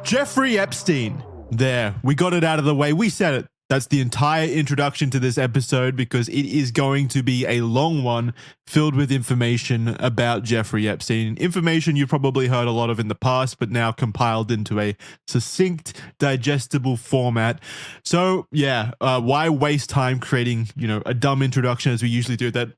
Jeffrey Epstein. There, we got it out of the way. We said it. That's the entire introduction to this episode because it is going to be a long one filled with information about Jeffrey Epstein. Information you've probably heard a lot of in the past, but now compiled into a succinct, digestible format. So, why waste time creating, a dumb introduction as we usually do that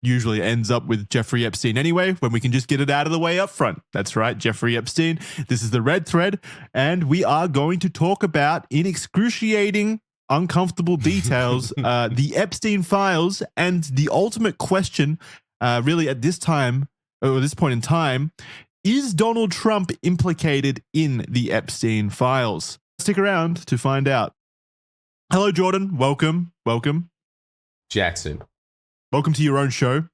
usually ends up with Jeffrey Epstein anyway, when we can just get it out of the way up front. That's right, Jeffrey Epstein. This is the red thread, and we are going to talk about, in excruciating, uncomfortable details, the Epstein files, and the ultimate question, really at this time, or this point in time, is Donald Trump implicated in the Epstein files? Stick around to find out. Hello, Jordan. Welcome. Jackson. Welcome to your own show.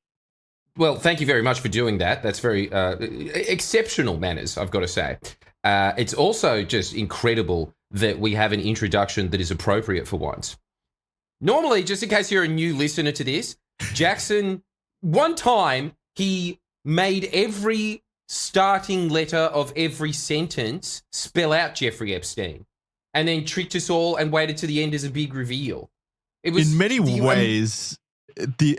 Well, thank you very much for doing that. That's very exceptional manners, I've got to say. It's also just incredible that we have an introduction that is appropriate for once. Normally, just in case you're a new listener to this, Jackson, one time he made every starting letter of every sentence spell out Jeffrey Epstein and then tricked us all and waited to the end as a big reveal. It was in many ways, this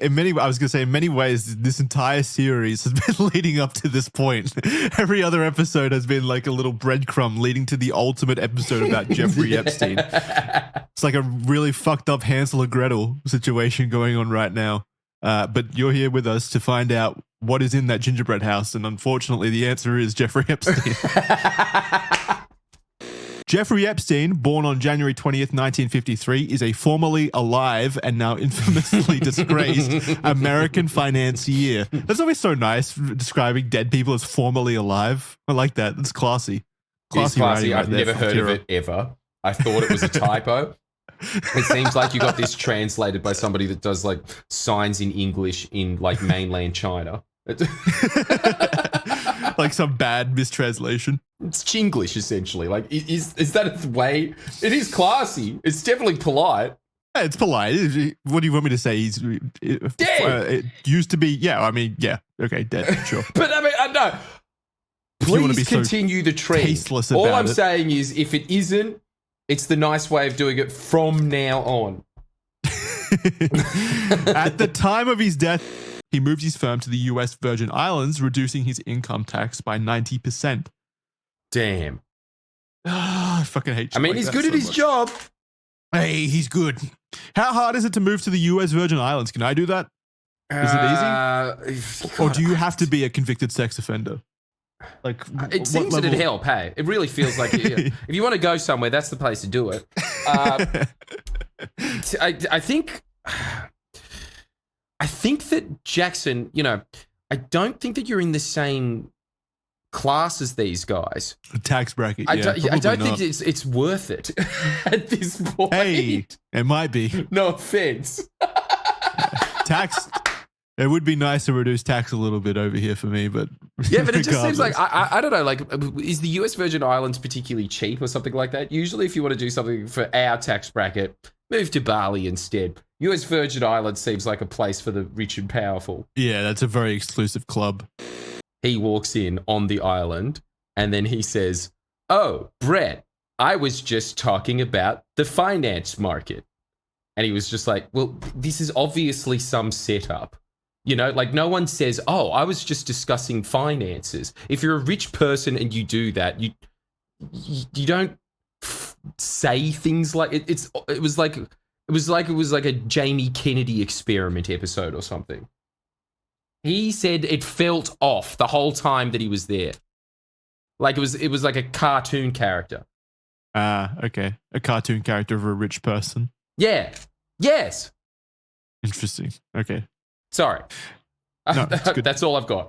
entire series has been leading up to this point. Every other episode has been like a little breadcrumb leading to the ultimate episode about Jeffrey Epstein. It's like a really fucked up Hansel and Gretel situation going on right now. But you're here with us to find out what is in that gingerbread house. And unfortunately, the answer is Jeffrey Epstein. Jeffrey Epstein, born on January 20th, 1953, is a formerly alive and now infamously disgraced American financier. That's always so nice, describing dead people as formerly alive. I like that. That's classy. It's classy. I've never heard of it ever. I thought it was a typo. It seems like you got this translated by somebody that does like signs in English in like mainland China. Like some bad mistranslation. It's Chinglish, essentially. Like, is that a way? It is classy. It's definitely polite. Yeah, it's polite. What do you want me to say? He's dead. It used to be. Okay, dead. Sure. But I mean, I know. Please continue the trend. All I'm saying is, if it isn't, it's the nice way of doing it from now on. At the time of his death, he moved his firm to the US Virgin Islands, reducing his income tax by 90%. Damn. I fucking hate you. I mean, he's good at his job. Hey, he's good. How hard is it to move to the US Virgin Islands? Can I do that? Is it easy? Or do you have to be a convicted sex offender? Like, it seems that it'd help, hey. It really feels like if you want to go somewhere, that's the place to do it. I think that Jackson, I don't think that you're in the same class as these guys. Tax bracket, I don't think it's worth it at this point. Hey, it might be. No offense. Tax. It would be nice to reduce tax a little bit over here for me, but yeah, but it just seems like I don't know. Like, is the US Virgin Islands particularly cheap or something like that? Usually, if you want to do something for our tax bracket, move to Bali instead. US Virgin Islands seems like a place for the rich and powerful. Yeah, that's a very exclusive club. He walks in on the island and then he says, "Oh, Brett, I was just talking about the finance market." And he was just like, well, this is obviously some setup. Like no one says, "Oh, I was just discussing finances." If you're a rich person and you do that, you don't say things like it. It was like a Jamie Kennedy experiment episode or something. He said it felt off the whole time that he was there. Like it was like a cartoon character. Okay. A cartoon character of a rich person. Yeah. Yes. Interesting. Okay. Sorry. No, that's all I've got.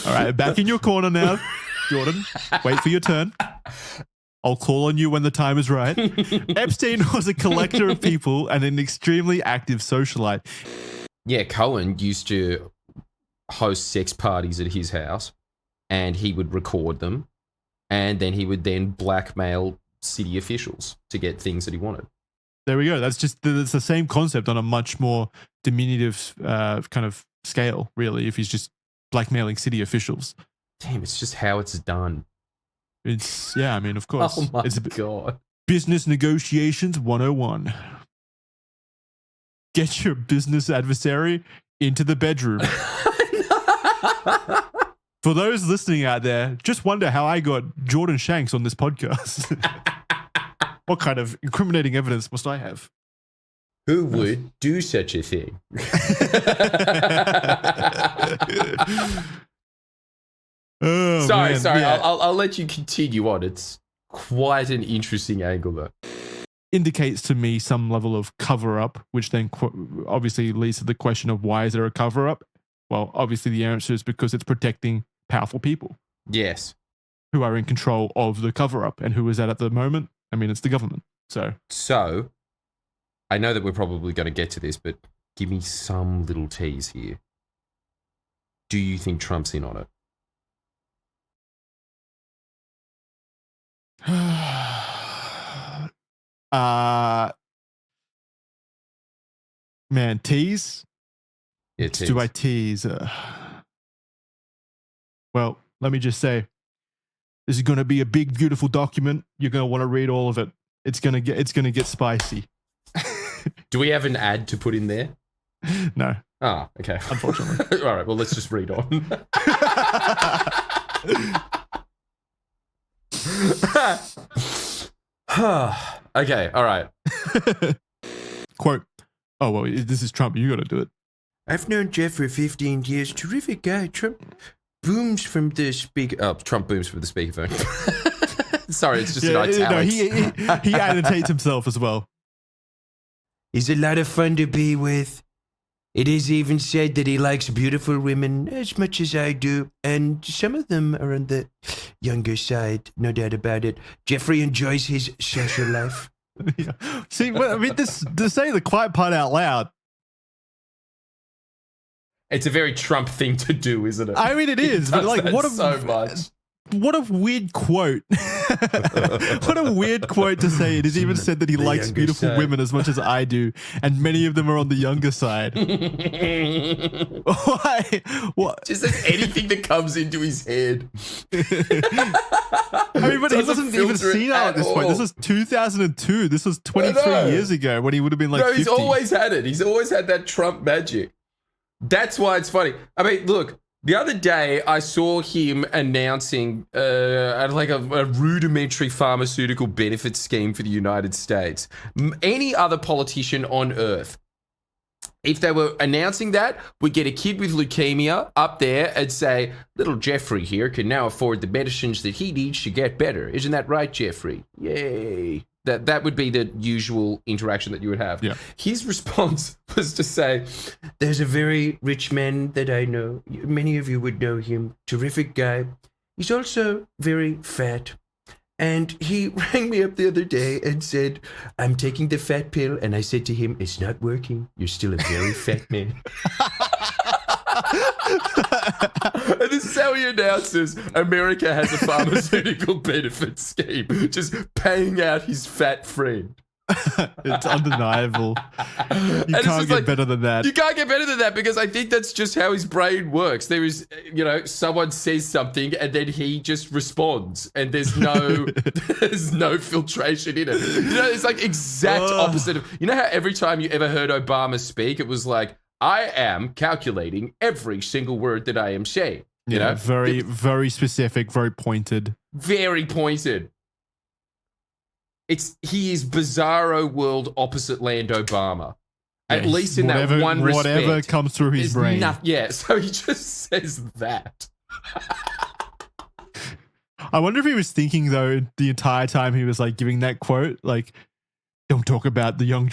All right, back in your corner now, Jordan. Wait for your turn. I'll call on you when the time is right. Epstein was a collector of people and an extremely active socialite. Yeah, Cohen used to host sex parties at his house, and he would record them, and then he would then blackmail city officials to get things that he wanted. There we go. That's the same concept on a much more diminutive kind of scale, really, if he's just blackmailing city officials. Damn, it's just how it's done. It's, yeah, I mean, of course. Oh my It's God. business negotiations 101. Get your business adversary into the bedroom. For those listening out there, just wonder how I got Jordan Shanks on this podcast. What kind of incriminating evidence must I have? Who would do such a thing? Oh, sorry. Yeah. I'll let you continue on. It's quite an interesting angle, though. Indicates to me some level of cover up, which then obviously leads to the question of why is there a cover up? Well, obviously the answer is because it's protecting powerful people. Yes. Who are in control of the cover up. And who is that at the moment? I mean, it's the government. So I know that we're probably going to get to this, but give me some little tease here. Do you think Trump's in on it? Man, tease? Yeah, tease. Do I tease? Well, let me just say, this is going to be a big, beautiful document. You're going to want to read all of it. It's going to get spicy. Do we have an ad to put in there? No. Ah, okay. Unfortunately. All right, well, let's just read on. Okay, all right. Quote, oh, well, this is Trump. You got to do it. I've known Jeff for 15 years. Terrific guy. Trump booms from the speaker. Oh, Trump booms from the speakerphone. Sorry, it's just an italics. No, he annotates himself as well. He's a lot of fun to be with. It is even said that he likes beautiful women as much as I do, and some of them are on the younger side, no doubt about it. Jeffrey enjoys his social life. Yeah. See, well, I mean, to say the quiet part out loud. It's a very Trump thing to do, isn't it? I mean, it is, but like, what a weird quote. What a weird quote to say. It is even said that he likes beautiful women as much as I do, and many of them are on the younger side. Why? What? Just as anything that comes into his head. I mean, but he wasn't even senile at this point. This was 2002. This was 23 years ago when he would have been like 50. He's always had it. He's always had that Trump magic. That's why it's funny. I mean, look. The other day, I saw him announcing like a rudimentary pharmaceutical benefit scheme for the United States. Any other politician on earth, if they were announcing that, would get a kid with leukemia up there and say, little Jeffrey here can now afford the medicines that he needs to get better. Isn't that right, Jeffrey? Yay. That would be the usual interaction that you would have. Yeah. His response was to say, there's a very rich man that I know. Many of you would know him. Terrific guy. He's also very fat. And he rang me up the other day and said, I'm taking the fat pill. And I said to him, it's not working. You're still a very fat man. And this is how he announces America has a pharmaceutical benefit scheme, just paying out his fat friend. It's undeniable. You can't get better than that. You can't get better than that because I think that's just how his brain works. There is, someone says something and then he just responds, and there's no filtration in it. It's like exact opposite of. You know how every time you ever heard Obama speak, it was like, I am calculating every single word that I am saying. You know, very, very specific, very pointed. Very pointed. He is bizarro world opposite land Obama. At least in that one respect. Whatever comes through his brain. So he just says that. I wonder if he was thinking though the entire time he was like giving that quote, like, don't talk about the young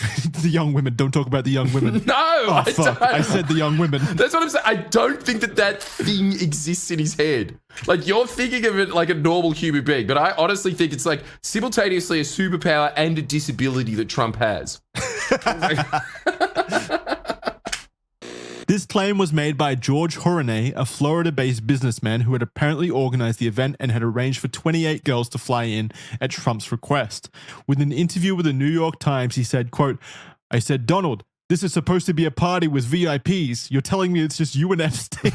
women. Don't talk about the young women. No, I don't. I said the young women. That's what I'm saying. I don't think that thing exists in his head. Like, you're thinking of it like a normal human being, but I honestly think it's like simultaneously a superpower and a disability that Trump has. This claim was made by George Horonay, a Florida-based businessman who had apparently organized the event and had arranged for 28 girls to fly in at Trump's request. With an interview with the New York Times, he said, quote, I said, Donald, this is supposed to be a party with VIPs. You're telling me it's just you and Epstein?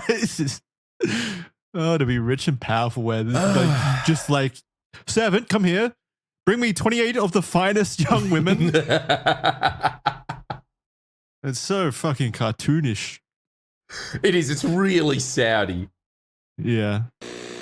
It's just, to be rich and powerful where just like, servant, come here. Bring me 28 of the finest young women. It's so fucking cartoonish. It is. It's really Saudi. Yeah.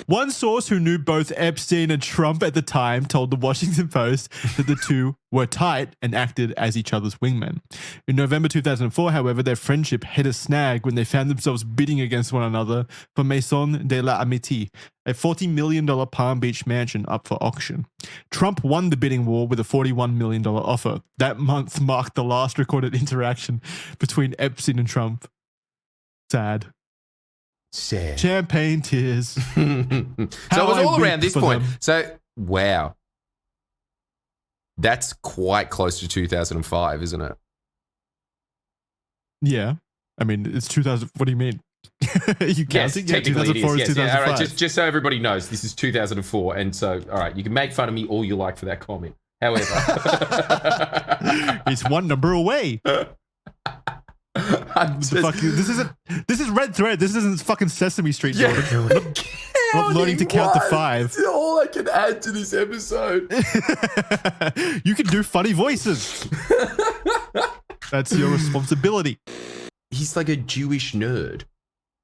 One source who knew both Epstein and Trump at the time told the Washington Post that the two were tight and acted as each other's wingmen. In November 2004, however, their friendship hit a snag when they found themselves bidding against one another for Maison de la Amitié, a $40 million Palm Beach mansion up for auction. Trump won the bidding war with a $41 million offer. That month marked the last recorded interaction between Epstein and Trump. Sad. Champagne tears. So it was all around this point. So, wow. That's quite close to 2005, isn't it? Yeah. I mean, it's 2000. What do you mean? You yes, counting? technically it is. Yes, yeah, all right, just so everybody knows, this is 2004. And so, all right, you can make fun of me all you like for that comment. However. It's one number away. This is Red Thread. This isn't fucking Sesame Street. Yeah. I'm not learning to count to 5. That's all I can add to this episode. You can do funny voices. That's your responsibility. He's like a Jewish nerd.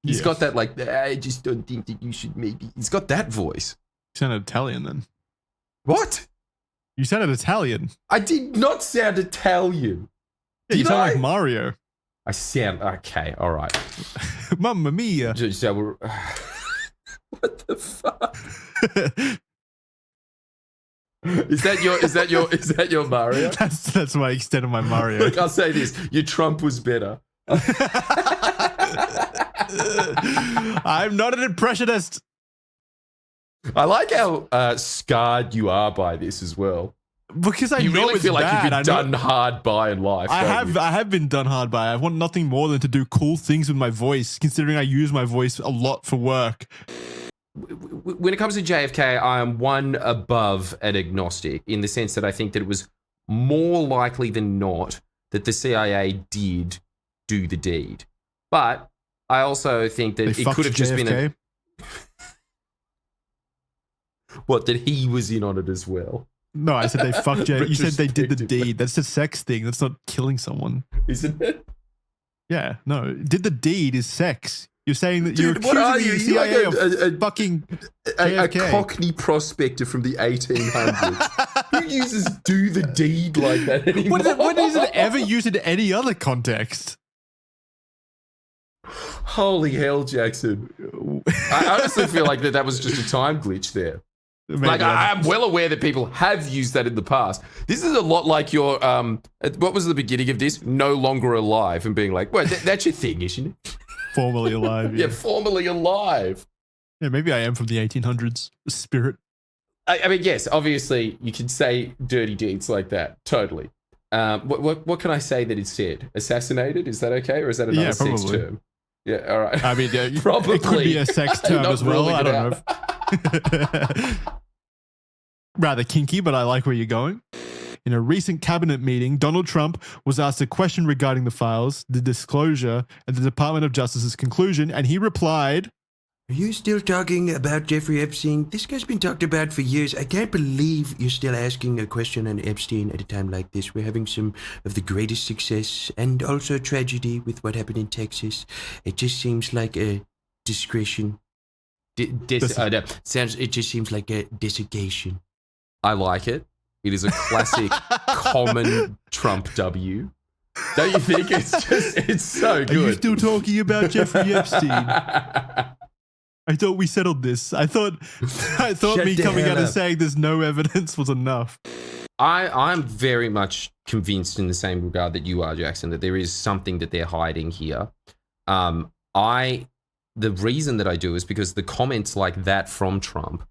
He's got that like, I just don't think that you should maybe. He's got that voice. You sounded Italian then. What? You sounded Italian. I did not sound Italian. Yeah, you sound like Mario. I sound okay. All right. Mamma mia! So we're, what the fuck? Is that your Mario? That's my extent of my Mario. Look, I'll say this: your Trump was better. I'm not an impressionist. I like how scarred you are by this as well. Because you know really it's feel like bad. you've been done hard by in life. I have been done hard by. I want nothing more than to do cool things with my voice, considering I use my voice a lot for work. When it comes to JFK, I am one above an agnostic in the sense that I think that it was more likely than not that the CIA did do the deed. But I also think that it could have just been a... What, that he was in on it as well? No, I said they fucked JFK. You said they did the deed. That's a sex thing. That's not killing someone. Isn't it? Yeah, no. Did the deed is sex. You're saying that Dude, you're accusing the CIA like of fucking a Cockney prospector from the 1800s. Who uses do the deed like that anymore? When is it ever used in any other context? Holy hell, Jackson. I honestly feel like that was just a time glitch there. Maybe like, I'm well aware that people have used that in the past. This is a lot like your, what was the beginning of this? No longer alive, and being like, well, that's your thing, isn't it? Formerly alive. Yeah, formerly alive. Yeah, maybe I am from the 1800s. The spirit. I mean, yes, obviously you can say dirty deeds like that. Totally. What can I say that it's said? Assassinated? Is that okay? Or is that another sex term? Yeah, all right. I mean, yeah, probably. It could be a sex term as well. I don't know. Rather kinky, but I like where you're going. In a recent cabinet meeting, Donald Trump was asked a question regarding the files, the disclosure, and the Department of Justice's conclusion, and he replied, "Are you still talking about Jeffrey Epstein? This guy's been talked about for years. I can't believe you're still asking a question on Epstein at a time like this. We're having some of the greatest success and also tragedy with what happened in Texas. It just seems like a discretion. It just seems like a desiccation." I like it. It is a classic common Trump W. Don't you think? It's so good. Are you still talking about Jeffrey Epstein? I thought we settled this. I thought me coming out and saying there's no evidence was enough. I'm very much convinced in the same regard that you are, Jackson, that there is something that they're hiding here. The reason that I do is because the comments like that from Trump,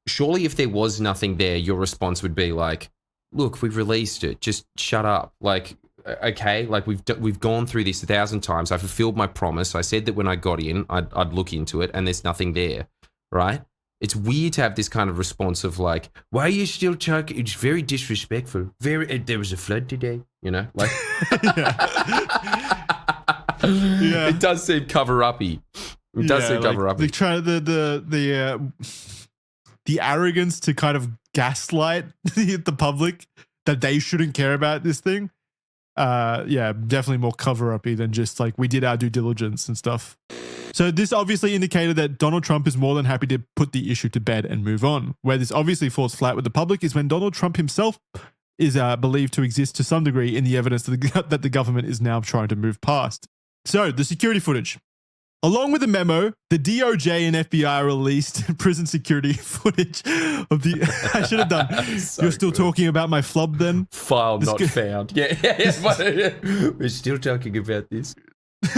surely if there was nothing there, your response would be like, look, we've released it. Just shut up. Like, okay, like we've gone through this 1,000 times. I fulfilled my promise. I said that when I got in, I'd look into it, and there's nothing there, right? It's weird to have this kind of response of like, why are you still talking? It's very disrespectful. There was a flood today, you know? Like, Yeah. It does seem cover-uppy. It does seem cover-uppy. The arrogance to kind of gaslight the public that they shouldn't care about this thing. Definitely more cover-uppy than just like we did our due diligence and stuff. So this obviously indicated that Donald Trump is more than happy to put the issue to bed and move on. Where this obviously falls flat with the public is when Donald Trump himself is believed to exist to some degree in the evidence that the government is now trying to move past. So the security footage. Along with the memo, the DOJ and FBI released prison security footage of the... I should have done... So You're still good. talking about my flub then? File not found. Yeah. We're still talking about this. It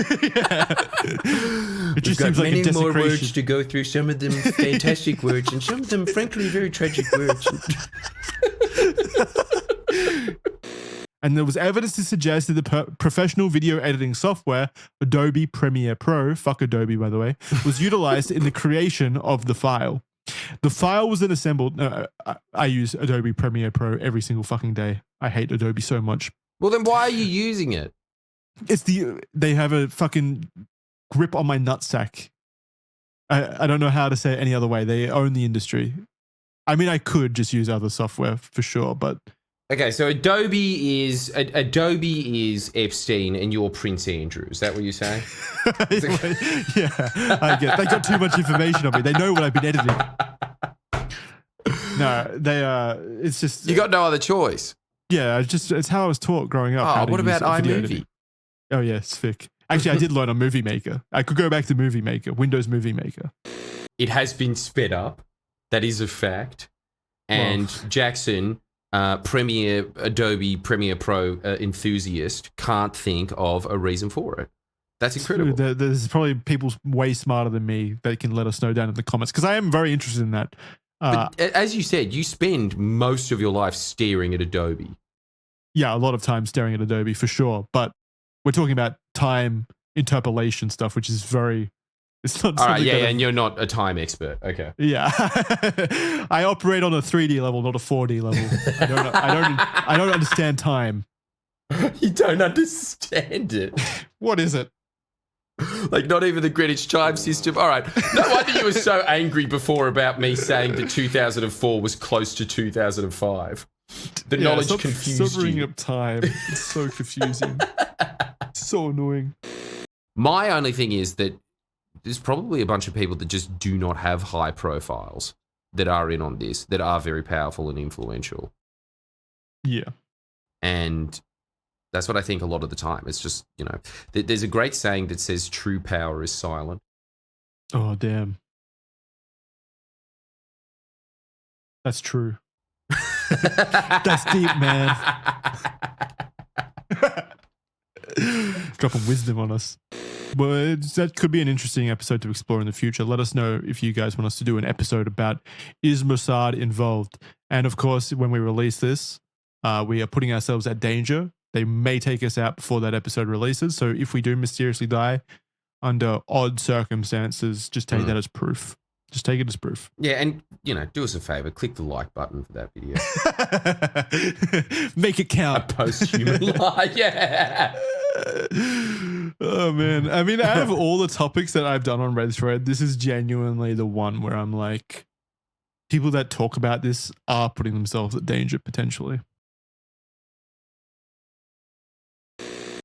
just We've got seems like a many more desecration. words to go through. Some of them fantastic words, and some of them, frankly, very tragic words. And there was evidence to suggest that the professional video editing software, Adobe Premiere Pro, fuck Adobe by the way, was utilized in the creation of the file. The file was then assembled. I use Adobe Premiere Pro every single fucking day. I hate Adobe so much. Well, then why are you using it? They have a fucking grip on my nutsack. I don't know how to say it any other way. They own the industry. I mean, I could just use other software for sure, but... Okay, so Adobe is Epstein and you're Prince Andrew. Is that what you're saying? Yeah, I get. They got too much information on me. They know what I've been editing. No, they it's just You got no other choice. Yeah, it's how I was taught growing up. Oh, what about iMovie? Oh yeah, it's thick. Actually, I did learn on Movie Maker. I could go back to Movie Maker, Windows Movie Maker. It has been sped up. That is a fact. And Jackson, Adobe Premiere Pro enthusiast, can't think of a reason for it. That's incredible. There's probably people way smarter than me that can let us know down in the comments because I am very interested in that. But as you said, you spend most of your life staring at Adobe. Yeah, a lot of time staring at Adobe for sure. But we're talking about time interpolation stuff, which is very... It's not all right, yeah, and you're not a time expert. Okay. Yeah. I operate on a 3D level, not a 4D level. I don't understand time. You don't understand it. What is it? Like, not even the Greenwich time system. All right. No wonder you were so angry before about me saying that 2004 was close to 2005. The knowledge confused Stop bringing you. up time. It's so confusing. So annoying. My only thing is that there's probably a bunch of people that just do not have high profiles that are in on this, that are very powerful and influential. Yeah. And that's what I think a lot of the time. It's just, there's a great saying that says true power is silent. Oh, damn. That's true. That's deep, man. Dropping wisdom on us. Well, that could be an interesting episode to explore in the future. Let us know if you guys want us to do an episode about is Mossad involved? And of course, when we release this, we are putting ourselves at danger. They may take us out before that episode releases. So if we do mysteriously die under odd circumstances, just take that as proof. Just take it as proof. Yeah, and, do us a favor. Click the like button for that video. Make it count. A post-human lie. Yeah. Oh, man. I mean, out of all the topics that I've done on Red Thread, this is genuinely the one where I'm like, people that talk about this are putting themselves at danger potentially.